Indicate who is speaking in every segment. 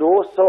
Speaker 1: 200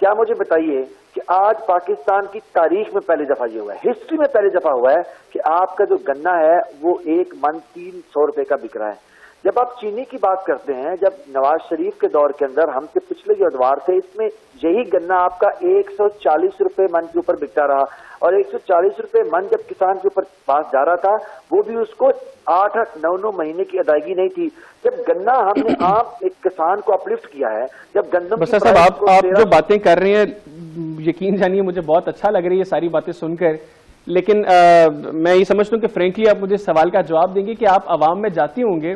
Speaker 1: کیا مجھے بتائیے کہ آج پاکستان کی تاریخ میں پہلی دفعہ یہ ہوا ہے, ہسٹری میں پہلی دفعہ ہوا ہے کہ آپ کا جو گنا ہے وہ 1 من 300 روپے کا بک رہا ہے. جب آپ چینی کی بات کرتے ہیں, جب نواز شریف کے دور کے اندر ہم سے پچھلے جو ادوار تھے اس میں یہی گنا آپ کا 140 روپے من کے اوپر بکتا رہا, اور 140 روپے من جب کسان کے اوپر پاس جا رہا تھا وہ بھی اس کو 8-9 مہینے کی ادائیگی نہیں تھی. جب گنا ہم نے عام ایک کسان کو اپلفٹ کیا ہے, جب گندم
Speaker 2: بس صاحب آپ جو باتیں کر رہے ہیں یقین جانیے مجھے بہت اچھا لگ رہی ہے ساری باتیں سن کر, لیکن میں یہ سمجھتا ہوں کہ فرینکلی آپ مجھے سوال کا جواب دیں گے کہ آپ عوام میں جاتے ہوں گے,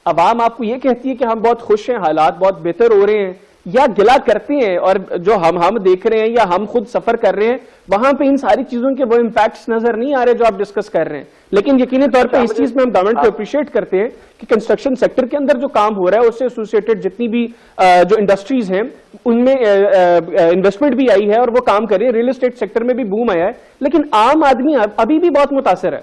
Speaker 2: عوام آپ کو یہ کہتی ہے کہ ہم بہت خوش ہیں, حالات بہت بہتر ہو رہے ہیں, یا گلا کرتے ہیں, اور جو ہم دیکھ رہے ہیں یا ہم خود سفر کر رہے ہیں وہاں پہ ان ساری چیزوں کے وہ امپیکٹس نظر نہیں آ رہے جو آپ ڈسکس کر رہے ہیں. لیکن یقینی طور پہ اس چیز میں ہم گورنمنٹ کو اپریشیٹ کرتے ہیں کہ کنسٹرکشن سیکٹر کے اندر جو کام ہو رہا ہے اس سے ایسوسیٹڈ جتنی بھی جو انڈسٹریز ہیں ان میں انویسٹمنٹ بھی آئی ہے اور وہ کام کر رہے ہیں, ریئل اسٹیٹ سیکٹر میں بھی بوم آیا ہے, لیکن عام آدمی ابھی بھی بہت متاثر ہے.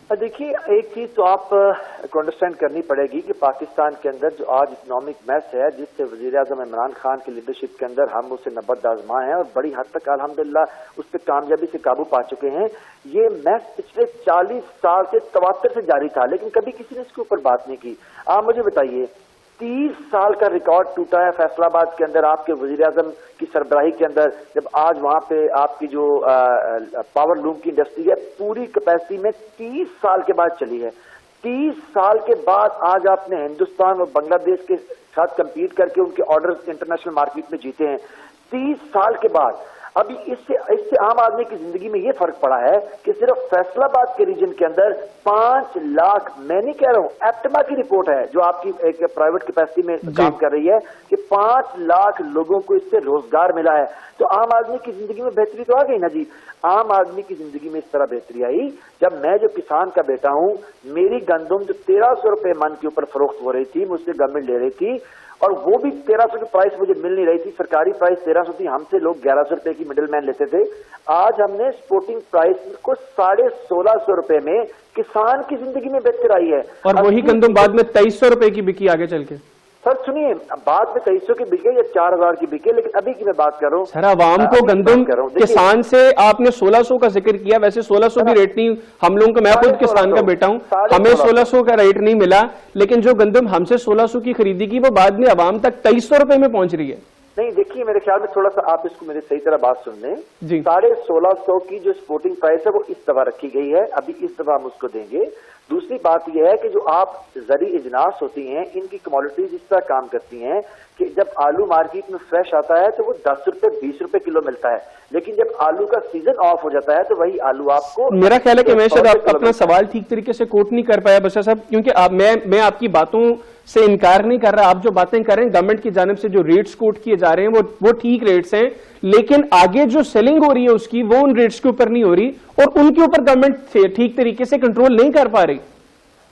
Speaker 1: دیکھیے ایک چیز تو آپ کو انڈرسٹینڈ کرنی پڑے گی کہ پاکستان کے اندر جو آج اکنامک میس ہے جس سے وزیر اعظم عمران خان کی لیڈرشپ کے اندر ہم اسے نبرد آزما ہیں اور بڑی حد تک الحمدللہ اس پہ کامیابی سے قابو پا چکے ہیں, یہ میس پچھلے 40 سال سے تواتر سے جاری تھا لیکن کبھی کسی نے اس کے اوپر بات نہیں کی. آپ مجھے بتائیے 30 سال کا ریکارڈ ٹوٹا ہے فیصل آباد کے اندر آپ کے وزیر اعظم کی سربراہی کے اندر, جب آج وہاں پہ آپ کی جو پاور لوم کی انڈسٹری ہے پوری کیپیسٹی میں 30 سال کے بعد چلی ہے. 30 سال کے بعد آج آپ نے ہندوستان اور بنگلہ دیش کے ساتھ کمپیٹ کر کے ان کے آرڈر انٹرنیشنل مارکیٹ میں جیتے ہیں. 30 سال کے بعد ابھی اس سے عام آدمی کی زندگی میں یہ فرق پڑا ہے کہ صرف فیصل آباد کے ریجن کے اندر 5 لاکھ, میں نہیں کہہ رہا ہوں, ایپٹما کی رپورٹ ہے جو آپ کی ایک پرائیویٹ کیپیسٹی میں کام کر رہی ہے کہ 5 لاکھ لوگوں کو اس سے روزگار ملا ہے. تو عام آدمی کی زندگی میں بہتری تو آ گئی نا جی. عام آدمی کی زندگی میں اس طرح بہتری آئی جب میں جو کسان کا بیٹا ہوں, میری گندم جو 1300 روپے من کے اوپر فروخت ہو رہی تھی مجھ سے گورنمنٹ لے رہی تھی, اور وہ بھی 1300 کی پرائس مجھے مل نہیں رہی تھی, سرکاری پرائس 1300 تھی, ہم سے لوگ 1100 روپے کی مڈل مین لیتے تھے. آج ہم نے سپورٹنگ پرائس کو 1650 روپے میں کسان کی زندگی میں بہتر آئی ہے,
Speaker 2: اور وہی گندم بعد میں 2300 روپے کی بکی آگے چل کے.
Speaker 1: سر سنیے, بعد میں 2300 کی بکے یا 4000 کی بکے, لیکن ابھی کی میں بات کر رہا ہوں
Speaker 2: سر عوام کو گندم کسان سے آپ نے 1600 کا ذکر کیا, ویسے 1600 بھی ریٹ نہیں ہم لوگوں کا, میں خود کسان کا بیٹا ہوں, ہمیں 1600 کا ریٹ نہیں ملا, لیکن جو گندم ہم سے 1600 کی خریدی کی وہ بعد میں عوام تک 2300 روپے میں پہنچ رہی ہے.
Speaker 1: نہیں دیکھیے میرے خیال میں تھوڑا سا آپ اس کو میرے صحیح طرح بات سن لیں.
Speaker 2: جی
Speaker 1: 1650 کی جو سپورٹنگ پرائس ہے وہ اس دفعہ رکھی گئی ہے, ابھی اس دفعہ ہم اس کو دیں گے. دوسری بات یہ ہے کہ جو آپ زرعی اجناس ہوتی ہیں ان کی کموڈیٹیز اس طرح کام کرتی ہیں کہ جب آلو مارکیٹ میں فریش آتا ہے تو وہ 10 روپے 20 روپے کلو ملتا ہے, لیکن جب آلو کا سیزن آف ہو جاتا ہے تو وہی آلو آپ کو,
Speaker 2: میرا خیال ہے کہ میں شاید آپ اپنا سوال ٹھیک طریقے سے کوٹ نہیں کر پایا بشار صاحب, کیونکہ میں آپ کی باتوں سے انکار نہیں کر رہا, آپ جو باتیں کر رہے ہیں گورنمنٹ کی جانب سے جو ریٹس کوٹ کیے جا رہے ہیں وہ ٹھیک ریٹس ہیں, لیکن آگے جو سیلنگ ہو رہی ہے اس کی وہ ان ریٹس کے اوپر نہیں ہو رہی اور ان کے اوپر گورنمنٹ ٹھیک طریقے سے کنٹرول نہیں کر پا رہی.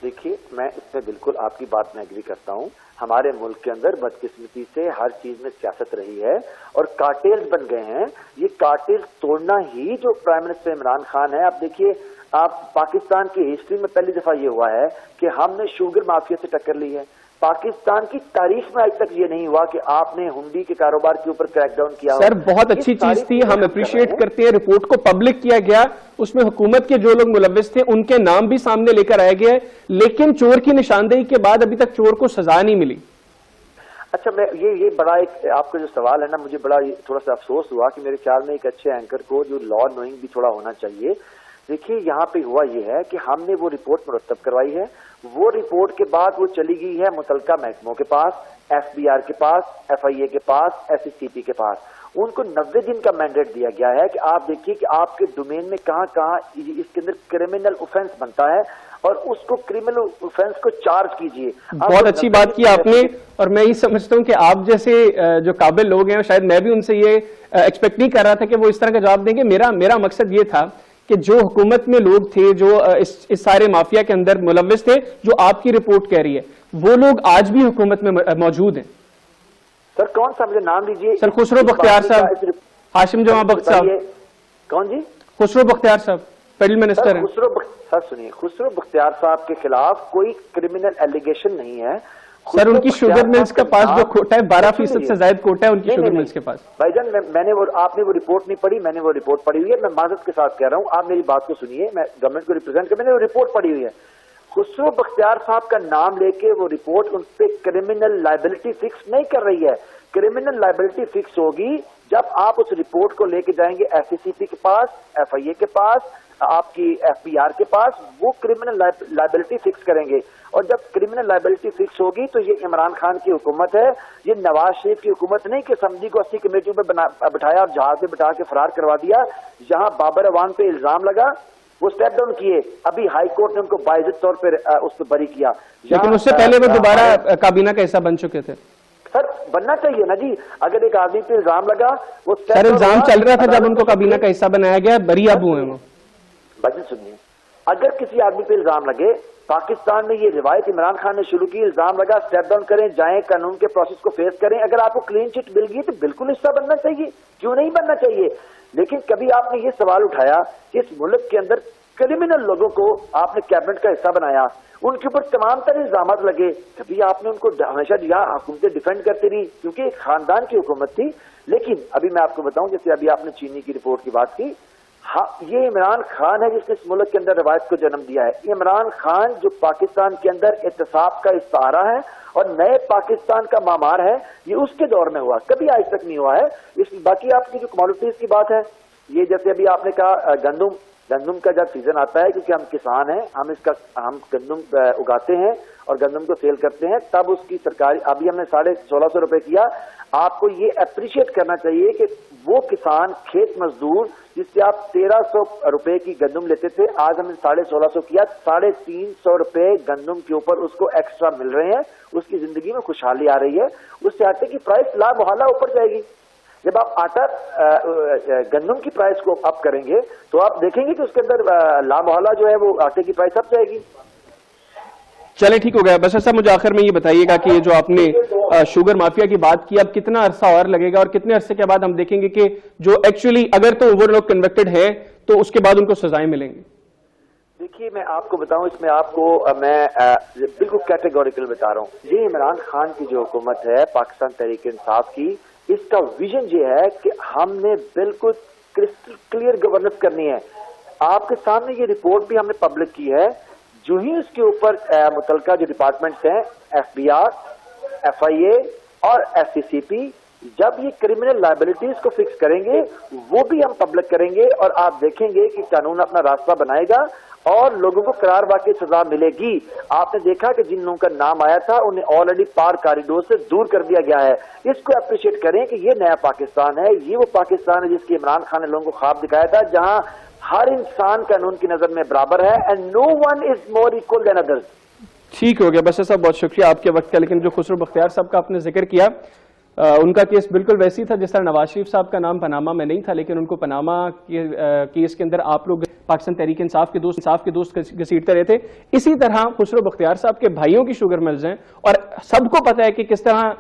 Speaker 1: دیکھیے میں اس میں بالکل آپ کی بات میں ایگری کرتا ہوں. ہمارے ملک کے اندر بدقسمتی سے ہر چیز میں سیاست رہی ہے اور کارٹیلز بن گئے ہیں. یہ کارٹیلز توڑنا ہی جو پرائم منسٹر عمران خان ہے, آپ دیکھیے آپ پاکستان کی ہسٹری میں پہلی دفعہ یہ ہوا ہے کہ ہم نے شوگر مافیا سے ٹکر لی ہے. پاکستان کی تاریخ میں آج تک یہ نہیں ہوا کہ آپ نے ہنڈی کے کاروبار کے اوپر کریک ڈاؤن کیا.
Speaker 2: سر بہت اچھی چیز تھی, ہم اپریشیٹ کرتے ہیں, رپورٹ کو پبلک کیا گیا, اس میں حکومت کے جو لوگ ملوث تھے ان کے نام بھی سامنے لے کر آیا گیا ہے, لیکن چور کی نشاندہی کے بعد ابھی تک چور کو سزا نہیں ملی.
Speaker 1: اچھا میں یہ بڑا ایک آپ کا جو سوال ہے نا, مجھے بڑا تھوڑا سا افسوس ہوا کہ میرے خیال میں ایک اچھے اینکر کو جو لا نوئنگ بھی تھوڑا ہونا چاہیے. دیکھیے یہاں پہ ہوا یہ ہے کہ ہم نے وہ رپورٹ مرتب کروائی ہے, وہ رپورٹ کے بعد وہ چلی گئی ہے متعلقہ محکموں کے پاس, FBR کے پاس, FIA کے پاس, SCCP کے پاس. ان کو 90 دن کا مینڈیٹ دیا گیا ہے کہ آپ دیکھیے کہ آپ کے ڈومین میں کہاں کہاں اس کے اندر کرمنل اوفینس بنتا ہے اور اس کو کرمنل اوفینس کو چارج کیجئے.
Speaker 2: بہت اچھی بات کی آپ نے, اور میں یہ سمجھتا ہوں کہ آپ جیسے جو قابل لوگ ہیں شاید میں بھی ان سے یہ ایکسپیکٹ نہیں کر رہا تھا کہ وہ اس طرح کا جواب دیں گے. میرا مقصد یہ تھا کہ جو حکومت میں لوگ تھے جو اس سارے مافیا کے اندر ملوث تھے جو آپ کی رپورٹ کہہ رہی ہے, وہ لوگ آج بھی حکومت میں موجود ہیں.
Speaker 1: سر کون سا مجھے نام دیجیے.
Speaker 2: سر خسرو بختیار صاحب, ہاشم جمع بخت صاحب.
Speaker 1: کون جی؟
Speaker 2: خسرو بختیار صاحب فیڈرل منسٹر ہیں.
Speaker 1: سر سنیے, خسرو بختیار صاحب کے خلاف کوئی کرمنل ایلیگیشن نہیں ہے.
Speaker 2: سر ان کی شوگر ملز کا پاس جو کوٹا ہے 12% سے زائد کوٹا ہے ان کی شوگر ملز کے پاس.
Speaker 1: بھائی جان میں نے آپ نے وہ رپورٹ نہیں پڑھی, میں نے وہ رپورٹ پڑھی ہوئی ہے. میں معذرت کے ساتھ کہہ رہا ہوں, آپ میری بات کو سنیے. میں گورنمنٹ کو ریپرزینٹ کر, میں نے وہ رپورٹ پڑھی ہوئی ہے. خسرو بختیار صاحب کا نام لے کے وہ رپورٹ ان پہ کرمنل لائبلٹی فکس نہیں کر رہی ہے. کرمنل لائبلٹی فکس ہوگی جب آپ اس رپورٹ کو لے کے جائیں گے ایف سی سی پی کے پاس, ایف آئی اے کے پاس, آپ کی ایف بی آر کے پاس, وہ کرمنل لائبلٹی فکس کریں گے. اور جب کرمنل لائبلٹی فکس ہوگی تو یہ عمران خان کی حکومت ہے, یہ نواز شریف کی حکومت نہیں کہ سمجھی کو 80 کمیٹیوں پہ بٹھایا اور جہاز پہ بٹھا کے فرار کروا دیا. جہاں بابر اعوان پہ الزام لگا وہ اسٹیپ ڈاؤن کیے, ابھی ہائی کورٹ نے ان کو باعزت طور پہ اس پہ بری کیا.
Speaker 2: لیکن اس سے پہلے وہ دوبارہ کابینہ کا حصہ بن چکے تھے.
Speaker 1: سر بننا چاہیے نا جی, اگر ایک آدمی پہ الزام لگا وہ
Speaker 2: سر الزام چل رہا تھا جب ان کو کابینہ کا حصہ بنایا گیا, بری اب ہوئے وہ.
Speaker 1: بجے سنیے, اگر کسی آدمی پہ الزام لگے, پاکستان میں یہ روایت عمران خان نے شروع کی, الزام لگا اسٹیپ ڈاؤن کریں, جائیں قانون کے پروسیس کو فیس کریں. اگر آپ کو کلین چٹ مل گئی تو بالکل حصہ بننا چاہیے, کیوں نہیں بننا چاہیے. لیکن کبھی آپ نے یہ سوال اٹھایا کہ اس ملک کے اندر کرمنل لوگوں کو آپ نے کیبنٹ کا حصہ بنایا, ان کے اوپر تمام تر الزامات لگے, کبھی آپ نے ان کو ہمیشہ حکومتیں ڈیفینڈ کرتی رہی کیونکہ ایک خاندان کی حکومت تھی. لیکن ابھی میں آپ کو بتاؤں, جیسے ابھی آپ نے چینی کی رپورٹ کی بات کی, ہاں یہ عمران خان ہے جس نے اس ملک کے اندر روایت کو جنم دیا ہے. عمران خان جو پاکستان کے اندر احتساب کا استعارہ ہے اور نئے پاکستان کا معمار ہے, یہ اس کے دور میں ہوا, کبھی آج تک نہیں ہوا ہے. باقی آپ کی جو کموڈیٹیز کی بات ہے, یہ جیسے ابھی آپ نے کہا گندم کا جب سیزن آتا ہے, کیونکہ ہم کسان ہیں, ہم گندم اگاتے ہیں اور گندم کو سیل کرتے ہیں, تب اس کی سرکاری, ابھی ہم نے 1650 روپے کیا. آپ کو یہ اپریشیٹ کرنا چاہیے کہ وہ کسان کھیت مزدور جس سے آپ 1300 روپے کی گندم لیتے تھے, آج ہم نے 1650 کیا, 350 روپے گندم کے اوپر اس کو ایکسٹرا مل رہے ہیں, اس کی زندگی میں خوشحالی آ رہی ہے. اس سے آٹے کی پرائس لا محالہ اوپر جائے گی. جب آپ آٹا گندم کی پرائس کو اپ کریں گے تو آپ دیکھیں گے کہ اس کے اندر لا محالہ جو ہے وہ آٹے کی پرائس اپ جائے گی.
Speaker 2: چلے ٹھیک ہو گیا. بس صاحب مجھے آخر میں یہ بتائیے گا کہ یہ جو آپ نے شوگر مافیا کی بات کی, اب کتنا عرصہ اور لگے گا اور کتنے عرصے کے بعد ہم دیکھیں گے کہ جو ایکچولی اگر تو وہ لوگ کنوکٹڈ ہیں تو اس کے بعد ان کو سزائیں ملیں گی؟
Speaker 1: دیکھیے میں آپ کو بتاؤں, اس میں آپ کو میں بالکل کیٹیگوریکل بتا رہا ہوں. یہ عمران خان کی جو حکومت ہے پاکستان تحریک انصاف کی, اس کا ویژن یہ ہے کہ ہم نے بالکل کرسٹل کلیئر گورننس کرنی ہے. آپ کے سامنے یہ رپورٹ بھی ہم نے پبلک کی ہے. جو ہی اس کے اوپر متعلقہ جو ڈپارٹمنٹس ہیں, ایف بی آر, ایف آئی اے اور ایف سی سی پی, جب یہ کرمنل لائبلٹیز کو فکس کریں گے وہ بھی ہم پبلک کریں گے, اور آپ دیکھیں گے کہ قانون اپنا راستہ بنائے گا اور لوگوں کو قرار واقعی سزا ملے گی. آپ نے دیکھا کہ جن لوگوں کا نام آیا تھا انہیں آلریڈی پار کاریڈور سے دور کر دیا گیا ہے. اس کو اپریشیٹ کریں کہ یہ نیا پاکستان ہے, یہ وہ پاکستان ہے جس کی عمران خان نے لوگوں کو خواب دکھایا تھا, جہاں ہر انسان قانون کی نظر میں برابر ہے, and no one is more equal than others.
Speaker 2: ٹھیک ہو گیا. بس صاحب بہت شکریہ آپ کے وقت کا. لیکن جو خسرو بختیار صاحب کا آپ نے ذکر کیا, ان کا کیس بالکل ویسی تھا جس طرح نواز شریف صاحب کا نام پاناما میں نہیں تھا, لیکن ان کو پاناما کے کیس کے اندر آپ لوگ پاکستان تحریک انصاف کے دوست گھسیٹتے رہے تھے. اسی طرح خسرو بختیار صاحب کے بھائیوں کی شوگر ملز ہیں, اور سب کو پتا ہے کہ کس طرح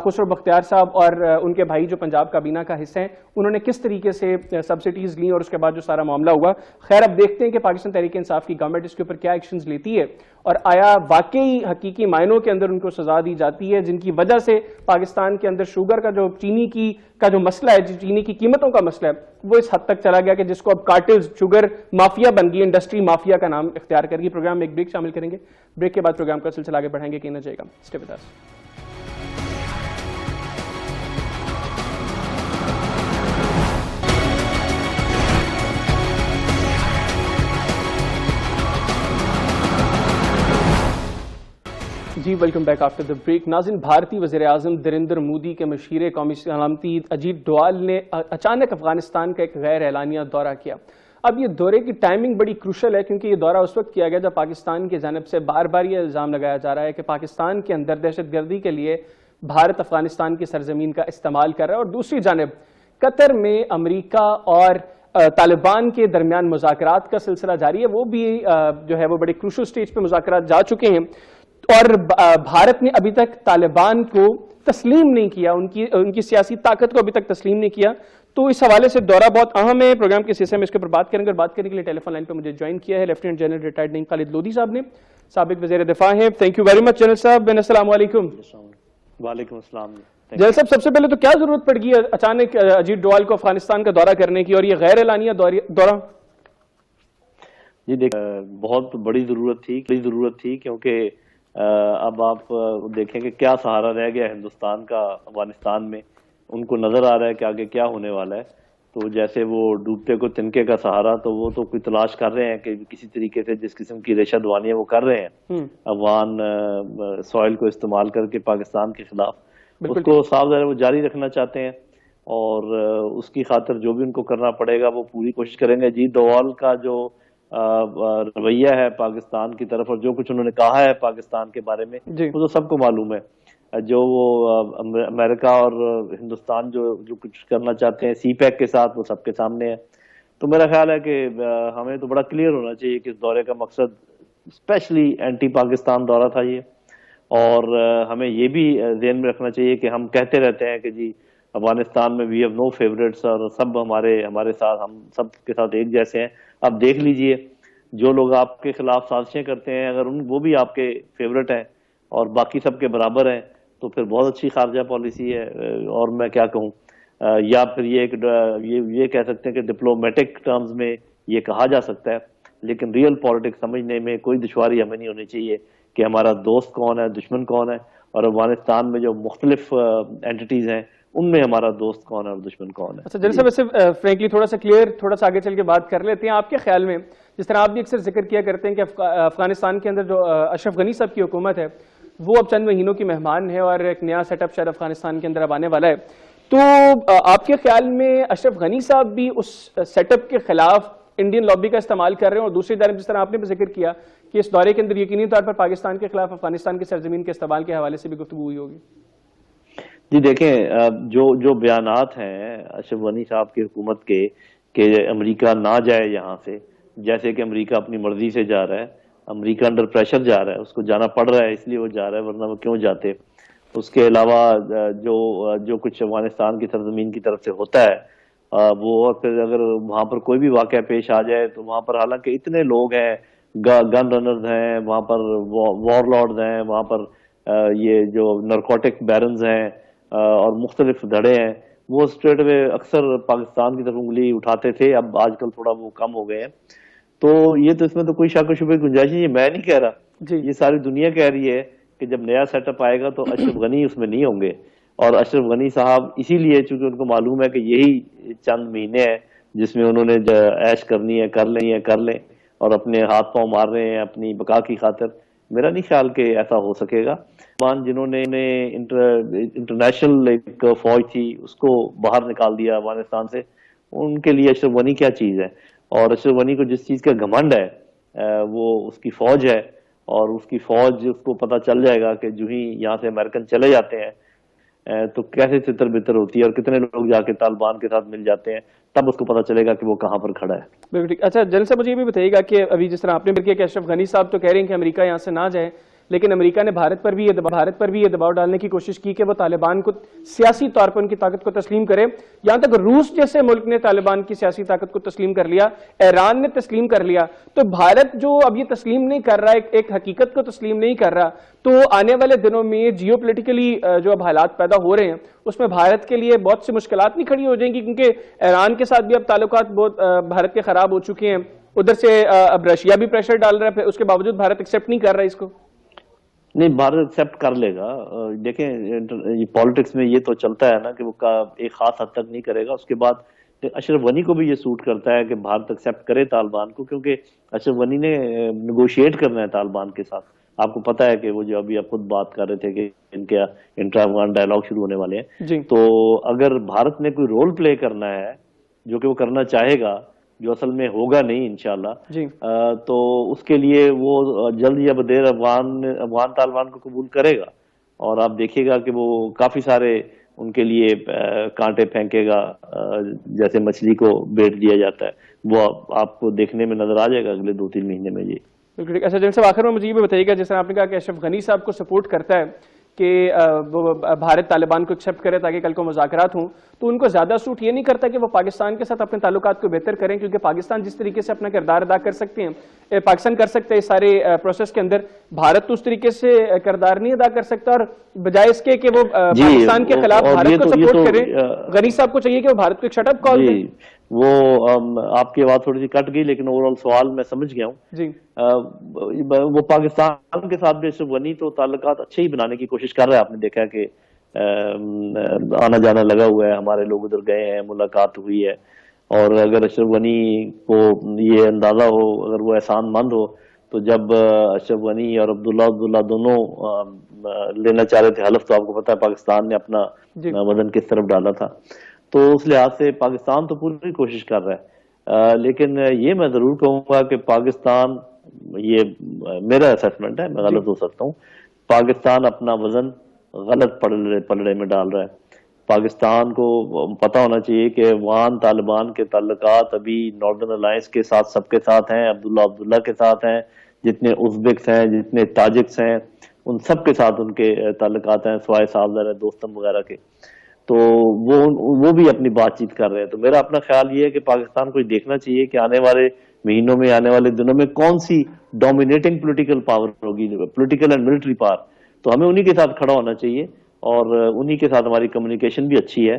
Speaker 2: خسرو بختیار صاحب اور ان کے بھائی جو پنجاب کابینہ کا حصہ ہیں, انہوں نے کس طریقے سے سبسڈیز لیں اور اس کے بعد جو سارا معاملہ ہوا. خیر اب دیکھتے ہیں کہ پاکستان تحریک انصاف کی گورنمنٹ اس کے اوپر کیا ایکشنز لیتی ہے, اور آیا واقعی حقیقی معنوں کے اندر ان کو سزا دی جاتی ہے جن کی وجہ سے پاکستان کے اندر شوگر کا جو چینی کا جو مسئلہ ہے, جو چینی کی قیمتوں کا مسئلہ ہے, وہ اس حد تک چلا گیا کہ جس کو اب کارٹلز شوگر مافیا بن گئی, انڈسٹری مافیا کا نام اختیار کر گئی. پروگرام میں ایک بریک شامل کریں گے, بریک کے بعد پروگرام کا سلسلہ آگے بڑھائیں گے, کہیں نہ جائے گا. Stay with us. جی welcome back after the break. ناظرین, بھارتی وزیر اعظم نریندر مودی کے مشیر قومی سلامتی اجیت ڈوال نے اچانک افغانستان کا ایک غیر اعلانیہ دورہ کیا. اب یہ دورے کی ٹائمنگ بڑی کروشل ہے, کیونکہ یہ دورہ اس وقت کیا گیا جب پاکستان کی جانب سے بار بار یہ الزام لگایا جا رہا ہے کہ پاکستان کے اندر دہشت گردی کے لیے بھارت افغانستان کی سرزمین کا استعمال کر رہا ہے, اور دوسری جانب قطر میں امریکہ اور طالبان کے درمیان مذاکرات کا سلسلہ جاری ہے. وہ بھی جو ہے وہ بڑے کروشل سٹیج پہ مذاکرات جا چکے ہیں, اور بھارت نے ابھی تک طالبان کو تسلیم نہیں کیا, ان کی سیاسی طاقت کو ابھی تک تسلیم نہیں کیا. تو اس حوالے سے دورہ بہت اہم ہے پروگرام کے حصے میں اس کے اوپر بات کریں گے. اور بات کرنے کے لیے ٹیلی فون لائن پہ مجھے جوائن کیا ہے لیفٹیننٹ جنرل ریٹائرڈ نعیم خالد لودھی صاحب نے, سابق وزیر دفاع ہیں. Thank you very much general صاحب. السلام علیکم.
Speaker 3: وعلیکم السلام.
Speaker 2: جنرل صاحب, سب سے پہلے تو کیا ضرورت پڑ گئی اچانک اجیت ڈووال کو افغانستان کا دورہ کرنے کی, اور یہ غیر اعلانیہ دورہ؟
Speaker 3: جی دیکھ, بہت بڑی ضرورت تھی کیونکہ اب آپ دیکھیں کہ کیا سہارا رہ گیا ہندوستان کا افغانستان میں. ان کو نظر آ رہا ہے کہ آگے کیا ہونے والا ہے. تو جیسے وہ ڈوبتے کو تنکے کا سہارا, تو وہ تو کوئی تلاش کر رہے ہیں کہ کسی طریقے سے جس قسم کی ریشہ دوانی ہے وہ کر رہے ہیں افغان سوائل کو استعمال کر کے پاکستان کے خلاف. اس کو صاف ظاہر وہ جاری رکھنا چاہتے ہیں, اور اس کی خاطر جو بھی ان کو کرنا پڑے گا وہ پوری کوشش کریں گے. اجیت ڈووال کا جو رویہ ہے پاکستان کی طرف, اور جو کچھ انہوں نے کہا ہے پاکستان کے بارے میں, وہ تو سب کو معلوم ہے. جو وہ امریکہ اور ہندوستان جو کچھ کرنا چاہتے ہیں سی پیک کے ساتھ, وہ سب کے سامنے ہے. تو میرا خیال ہے کہ ہمیں تو بڑا کلیئر ہونا چاہیے کہ اس دورے کا مقصد اسپیشلی اینٹی پاکستان دورہ تھا یہ. اور ہمیں یہ بھی ذہن میں رکھنا چاہیے کہ ہم کہتے رہتے ہیں کہ جی افغانستان میں وی ہیو نو فیوریٹس, اور سب ہمارے ساتھ, ہم سب کے ساتھ ایک جیسے ہیں. اب دیکھ لیجئے جو لوگ آپ کے خلاف سازشیں کرتے ہیں, اگر وہ بھی آپ کے فیوریٹ ہیں اور باقی سب کے برابر ہیں, تو پھر بہت اچھی خارجہ پالیسی ہے. اور میں کیا کہوں, یا پھر یہ کہہ سکتے ہیں کہ ڈپلومیٹک ٹرمز میں یہ کہا جا سکتا ہے, لیکن ریئل پالیٹکس سمجھنے میں کوئی دشواری ہمیں نہیں ہونی چاہیے کہ ہمارا دوست کون ہے, دشمن کون ہے, اور افغانستان میں جو مختلف اینٹیز ہیں ان میں ہمارا دوست کون ہے اور دشمن کون ہے.
Speaker 2: اچھا جنرل صاحب, ویسے فرینکلی تھوڑا سا آگے چل کے بات کر لیتے ہیں. آپ کے خیال میں, جس طرح آپ بھی اکثر ذکر کیا کرتے ہیں کہ افغانستان کے اندر جو اشرف غنی صاحب کی حکومت ہے وہ اب چند مہینوں کی مہمان ہے, اور ایک نیا سیٹ اپ شاید افغانستان کے اندر اب آنے والا ہے, تو آپ کے خیال میں اشرف غنی صاحب بھی اس سیٹ اپ کے خلاف انڈین لابی کا استعمال کر رہے ہیں؟ اور دوسری جانب جس طرح آپ نے بھی ذکر کیا کہ اس دورے کے اندر یقینی طور پر پاکستان کے خلاف افغانستان کی سرزمین کے استعمال کے حوالے سے بھی گفتگو ہوئی ہوگی.
Speaker 3: جی دیکھیں, جو بیانات ہیں اشرف غنی صاحب کی حکومت کے کہ امریکہ نہ جائے یہاں سے, جیسے کہ امریکہ اپنی مرضی سے جا رہا ہے, امریکہ انڈر پریشر جا رہا ہے, اس کو جانا پڑ رہا ہے اس لیے وہ جا رہا ہے, ورنہ وہ کیوں جاتے. اس کے علاوہ جو کچھ افغانستان کی سرزمین کی طرف سے ہوتا ہے وہ, اور پھر اگر وہاں پر کوئی بھی واقعہ پیش آ جائے تو وہاں پر حالانکہ اتنے لوگ ہیں, گن رنرز ہیں وہاں پر, وار لارڈز ہیں وہاں پر, یہ جو نارکوٹک بیرنز ہیں اور مختلف دھڑے ہیں, وہ اسٹریٹ وے اکثر پاکستان کی طرف انگلی اٹھاتے تھے. اب آج کل تھوڑا وہ کم ہو گئے ہیں. تو یہ تو اس میں تو کوئی شک و شبہ کی گنجائش نہیں ہے, میں نہیں کہہ رہا, یہ ساری دنیا کہہ رہی ہے کہ جب نیا سیٹ اپ آئے گا تو اشرف غنی اس میں نہیں ہوں گے. اور اشرف غنی صاحب اسی لیے, چونکہ ان کو معلوم ہے کہ یہی چند مہینے ہیں جس میں انہوں نے عیش کرنی ہے, کر لیں, اور اپنے ہاتھ پاؤں مار رہے ہیں اپنی بقا کی خاطر. میرا نہیں خیال کہ ایسا ہو سکے گا. جنہوں نے انٹرنیشنل ایک فوج تھی اس کو باہر نکال دیا افغانستان سے, ان کے لیے اشرف غنی کیا چیز ہے؟ اور اشرف غنی کو جس چیز کا گھمنڈ ہے وہ اس کی فوج ہے, اور اس کی فوج, اس کو پتہ چل جائے گا کہ جو ہی یہاں سے امریکن چلے جاتے ہیں تو کیسے تتر بتر ہوتی ہے, اور کتنے لوگ جا کے طالبان کے ساتھ مل جاتے ہیں, تب اس کو پتہ چلے گا کہ وہ کہاں پر کھڑا ہے.
Speaker 2: بالکل ٹھیک. اچھا جنرل صاحب, مجھے یہ بھی بتائیے گا کہ ابھی جس طرح آپ نے کیا کہ اشرف غنی صاحب تو کہہ رہے ہیں کہ امریکہ یہاں سے نہ جائے, لیکن امریکہ نے بھارت پر بھی یہ دباؤ ڈالنے کی کوشش کی کہ وہ طالبان کو سیاسی طور پر ان کی طاقت کو تسلیم کرے. یہاں تک روس جیسے ملک نے طالبان کی سیاسی طاقت کو تسلیم کر لیا, ایران نے تسلیم کر لیا, تو بھارت جو اب یہ تسلیم نہیں کر رہا, ایک حقیقت کو تسلیم نہیں کر رہا, تو آنے والے دنوں میں جیو پولیٹیکلی جو اب حالات پیدا ہو رہے ہیں اس میں بھارت کے لیے بہت سی مشکلات نہیں کھڑی ہو جائیں گی, کیونکہ ایران کے ساتھ بھی اب تعلقات بہت بھارت کے خراب ہو چکے ہیں, ادھر سے اب رشیا بھی پریشر ڈال رہا ہے, اس کے باوجود بھارت ایکسیپٹ نہیں کر رہا اس کو.
Speaker 3: نہیں, بھارت ایکسیپٹ کر لے گا. دیکھیں پالیٹکس میں یہ تو چلتا ہے نا کہ وہ ایک خاص حد تک نہیں کرے گا. اس کے بعد اشرف غنی کو بھی یہ سوٹ کرتا ہے کہ بھارت ایکسیپٹ کرے طالبان کو, کیونکہ اشرف غنی نے نیگوشیٹ کرنا ہے طالبان کے ساتھ. آپ کو پتا ہے کہ وہ جو ابھی آپ خود بات کر رہے تھے کہ ان کے انٹرا افغان ڈائلاگ شروع ہونے والے ہیں, تو اگر بھارت نے کوئی رول پلے کرنا ہے جو کہ وہ کرنا چاہے گا, جو اصل میں ہوگا نہیں انشاءاللہ, تو اس کے لیے وہ جلد یا بدیر افغان طالبان کو قبول کرے گا. اور آپ دیکھیے گا کہ وہ کافی سارے ان کے لیے کانٹے پھینکے گا, جیسے مچھلی کو بیٹ دیا جاتا ہے, وہ آپ کو دیکھنے میں نظر آ جائے گا اگلے 2-3 مہینے میں. جی
Speaker 2: بالکل. اچھا جن صاحب, آخر میں مجھے یہ بھی بتائیے گا, جس طرح آپ نے کہا کہ اشرف غنی صاحب کو سپورٹ کرتا ہے کہ وہ بھارت طالبان کو ایکسیپٹ کرے تاکہ کل کو مذاکرات ہوں، تو ان کو زیادہ سوٹ یہ نہیں کرتا کہ وہ پاکستان کے ساتھ اپنے تعلقات کو بہتر کریں، کیونکہ پاکستان جس طریقے سے اپنا کردار ادا کر سکتے ہیں، پاکستان کر سکتے ہیں اس سارے پروسیس کے اندر، بھارت تو اس طریقے سے کردار نہیں ادا کر سکتا، اور بجائے اس کے کہ وہ پاکستان کے خلاف بھارت کو سپورٹ کریں، غنی صاحب کو چاہیے کہ وہ بھارت کو ایک شٹ اپ کال دیں۔
Speaker 3: وہ آپ کی آواز تھوڑی سی کٹ گئی، لیکن اوور آل سوال میں سمجھ گیا ہوں
Speaker 2: جی۔
Speaker 3: وہ پاکستان کے ساتھ بھی اشرف غنی تو تعلقات اچھے ہی بنانے کی کوشش کر رہا ہے، آپ نے دیکھا کہ آنا جانا لگا ہوا ہے، ہمارے لوگ ادھر گئے ہیں، ملاقات ہوئی ہے، اور اگر اشرف غنی کو یہ اندازہ ہو، اگر وہ احسان مند ہو، تو جب اشرف غنی اور عبداللہ دونوں لینا چاہ رہے تھے حلف، تو آپ کو پتا ہے پاکستان نے اپنا وزن کس طرف ڈالا تھا، تو اس لحاظ سے پاکستان تو پوری کوشش کر رہا ہے، لیکن یہ میں ضرور کہوں گا کہ پاکستان، یہ میرا اسسمنٹ ہے، میں غلط ہو سکتا ہوں، پاکستان اپنا وزن غلط پلڑے میں ڈال رہا ہے۔ پاکستان کو پتہ ہونا چاہیے کہ افغان طالبان کے تعلقات ابھی ناردرن الائنس کے ساتھ سب کے ساتھ ہیں، عبداللہ کے ساتھ ہیں، جتنے ازبکس ہیں، جتنے تاجکس ہیں، ان سب کے ساتھ ان کے تعلقات ہیں، سوائے صاحبزادہ دوستم وغیرہ کے، تو وہ بھی اپنی بات چیت کر رہے ہیں۔ تو میرا اپنا خیال یہ ہے کہ پاکستان کو دیکھنا چاہیے کہ آنے والے مہینوں میں، آنے والے دنوں میں کون سی ڈومینیٹنگ پولیٹیکل پاور ہوگی، پولیٹیکل اینڈ ملٹری پاور، تو ہمیں انہی کے ساتھ کھڑا ہونا چاہیے، اور انہی کے ساتھ ہماری کمیونیکیشن بھی اچھی ہے،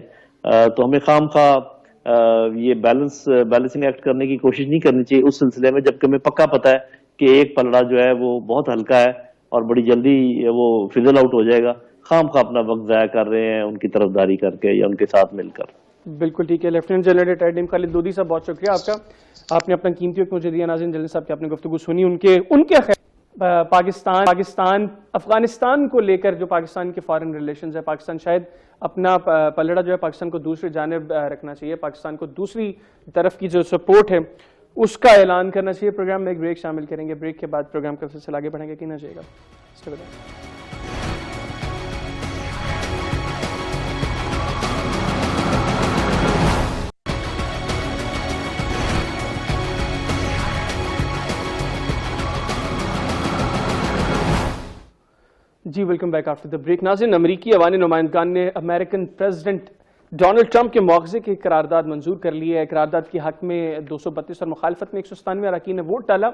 Speaker 3: تو ہمیں خام خواہ یہ بیلنسنگ ایکٹ کرنے کی کوشش نہیں کرنی چاہیے اس سلسلے میں، جبکہ ہمیں پکا پتا ہے کہ ایک پلڑا جو ہے وہ بہت ہلکا ہے اور بڑی جلدی وہ فزل آؤٹ ہو جائے گا، خام خواہ اپنا وقت ضائع کر رہے ہیں ان کی طرفداری کر کے یا ان کے ساتھ مل کر۔
Speaker 2: بالکل ٹھیک ہے، لیفٹیننٹ جنرل ریٹائرڈ نیم خالد لودھی صاحب، بہت شکریہ آپ کا، آپ نے اپنا قیمتی وقت مجھے دیا۔ ناظرین، جنرل صاحب کی آپ نے گفتگو سنی، ان کے خیر پاکستان افغانستان کو لے کر جو پاکستان کے فارن ریلیشنز ہے، پاکستان شاید اپنا پلڑا جو ہے پاکستان کو دوسری جانب رکھنا چاہیے، پاکستان کو دوسری طرف کی جو سپورٹ ہے اس کا اعلان کرنا چاہیے۔ پروگرام میں ایک بریک شامل کریں گے، بریک کے بعد پروگرام کا سلسلہ آگے بڑھیں گے، کہ نہ جائے گا۔ جی welcome back after the break. ناظرین، امریکی عوامی نمائندگان نے امریکن پریزیڈنٹ ڈونلڈ ٹرمپ کے مواخذے کی قرارداد منظور کر لی ہے۔ قرارداد کے حق میں 232 اور مخالفت میں 197 اراکین نے ووٹ ڈالا،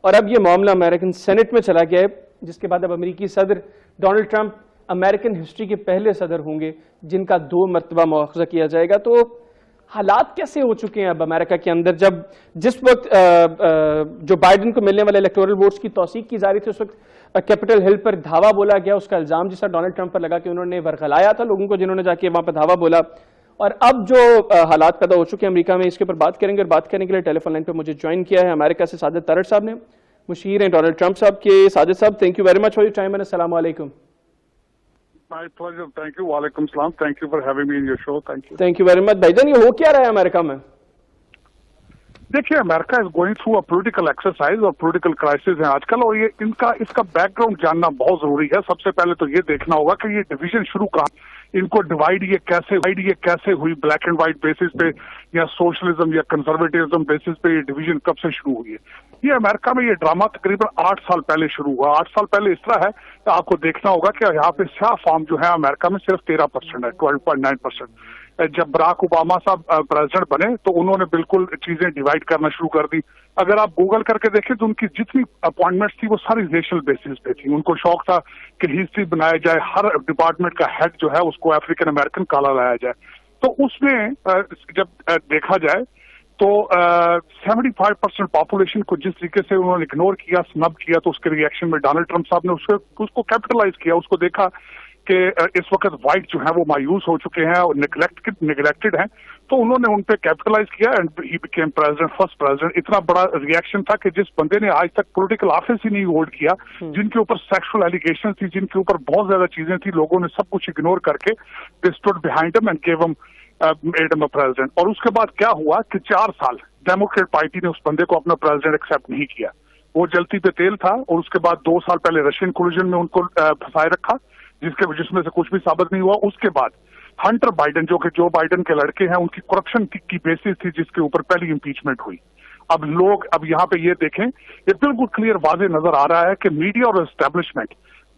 Speaker 2: اور اب یہ معاملہ امریکن سینٹ میں چلا گیا ہے، جس کے بعد اب امریکی صدر ڈونلڈ ٹرمپ امریکن ہسٹری کے پہلے صدر ہوں گے جن کا 2 مرتبہ مواخذہ کیا جائے گا۔ تو حالات کیسے ہو چکے ہیں اب امریکہ کے اندر؟ جس وقت جو بائیڈن کو ملنے والے الیکٹورل ووٹس کی توثیق کی جا رہی تھی، اس وقت کیپٹل ہل پر دھاوا بولا گیا، اس کا الزام جس طرح ڈونلڈ ٹرمپ پر لگا کہ انہوں نے ورغلایا تھا لوگوں کو جنہوں نے جا کے وہاں پہ دھاوا بولا، اور اب جو حالات پیدا ہو چکے ہیں امریکہ میں، اس کے اوپر بات کریں گے، اور بات کرنے کے لیے ٹیلی فون لائن پہ مجھے جوائن کیا ہے امریکہ سے ساجد ترٹ صاحب نے، مشیر ہیں ڈونلڈ ٹرمپ صاحب کے۔ ساجد صاحب، thank you very much for your time and السلام علیکم۔
Speaker 4: My pleasure. Thank you. Walaikum salam. Thank you for having me in your show. Thank you.
Speaker 2: Thank you very much. بھائی جان، یہ ہو کیا رہا ہے امریکہ میں؟
Speaker 4: دیکھیے، America is going through a political exercise اور پولیٹیکل کرائسس ہیں آج کل، اور یہ اس کا بیک گراؤنڈ جاننا بہت ضروری ہے۔ سب سے پہلے تو یہ دیکھنا ہوگا کہ یہ ڈویژن شروع کہاں، ان کو ڈیوائڈ یہ کیسے ہوئی، بلیک اینڈ وائٹ بیسس پہ یا سوشلزم یا کنزرویٹزم بیسس پہ یہ ڈویژن کب سے شروع ہوئی ہے؟ یہ امریکہ میں یہ ڈرامہ تقریباً 8 سال پہلے شروع ہوا۔ 8 سال پہلے اس طرح ہے کہ آپ کو دیکھنا ہوگا کہ یہاں پہ سیاہ فارم جو ہے امریکہ میں صرف 13% ہے، 12.9%۔ جب براک اوباما صاحب پریزیڈنٹ بنے تو انہوں نے بالکل چیزیں ڈیوائڈ کرنا شروع کر دی۔ اگر آپ گوگل کر کے دیکھیں تو ان کی جتنی اپوائنٹمنٹس تھی وہ ساری ریشل بیسس پہ تھی۔ ان کو شوق تھا کہ ہسٹری بنایا جائے، ہر ڈپارٹمنٹ کا ہیڈ جو ہے اس کو افریقن امریکن کالا لایا جائے۔ تو اس میں جب دیکھا جائے تو 75% پاپولیشن کو جس طریقے سے انہوں نے اگنور کیا، سنب کیا، تو اس کے ریئیکشن میں ڈونلڈ ٹرمپ صاحب نے اس کو کیپٹلائز کیا۔ اس کو دیکھا کہ اس وقت وائٹ جو ہیں وہ مایوس ہو چکے ہیں اور نیگلیکٹڈ ہیں، تو انہوں نے ان پہ کیپٹلائز کیا and he became president, first president. اتنا بڑا ریئیکشن تھا کہ جس بندے نے آج تک پولیٹیکل آفس ہی نہیں ہولڈ کیا، جن کے اوپر سیکشل ایلیگیشن تھی، جن کے اوپر بہت زیادہ چیزیں تھی، لوگوں نے سب کچھ اگنور کر کے دے اسٹوڈ بیہائنڈ ہم اینڈ گیو ہم میڈ ہم اے پریزیڈنٹ۔ اور اس کے بعد کیا ہوا کہ 4 سال ڈیموکریٹ پارٹی نے اس بندے کو اپنا پریزیڈنٹ ایکسپٹ نہیں کیا۔ وہ جلتی پہ تیل تھا، اور اس کے بعد 2 سال پہلے رشین کولوژن میں ان کو پھنسائے رکھا، جس میں سے کچھ بھی ثابت نہیں ہوا۔ اس کے بعد ہنٹر بائیڈن جو کہ جو بائیڈن کے لڑکے ہیں، ان کی کرپشن کی بیسس تھی جس کے اوپر پہلی امپیچمنٹ ہوئی۔ اب یہاں پہ یہ دیکھیں، یہ بالکل کلیئر واضح نظر آ رہا ہے کہ میڈیا اور establishment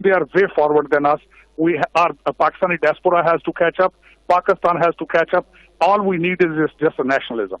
Speaker 4: they are way forward than us. Pakistani diaspora has to catch up. Pakistan has to catch up. All we need is just a nationalism.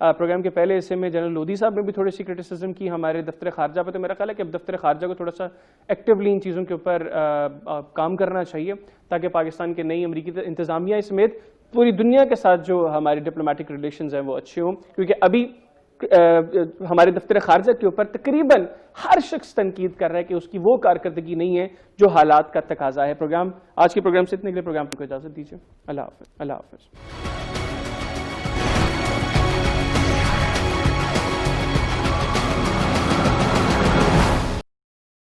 Speaker 2: Programme کے پہلے حصے میں جنرل لودھی صاحب نے بھی تھوڑی سی کرٹیسزم کی ہمارے دفتر خارجہ پہ, تو میرا خیال ہے کہ اب دفتر خارجہ کو تھوڑا سا ایکٹیولی ان چیزوں کے اوپر کام کرنا چاہیے تاکہ پاکستان کے نئی امریکی انتظامیہ سمیت پوری دنیا کے ساتھ جو ہمارے ڈپلومیٹک ریلیشنز ہیں وہ اچھے ہوں, کیونکہ ابھی ہمارے دفتر خارجہ کے اوپر تقریباً ہر شخص تنقید کر رہا ہے کہ اس کی وہ کارکردگی نہیں ہے جو حالات کا تقاضا ہے. آج کے پروگرام سے اتنے کے لیے پروگرام کو اجازت دیجیے. اللہ حافظ.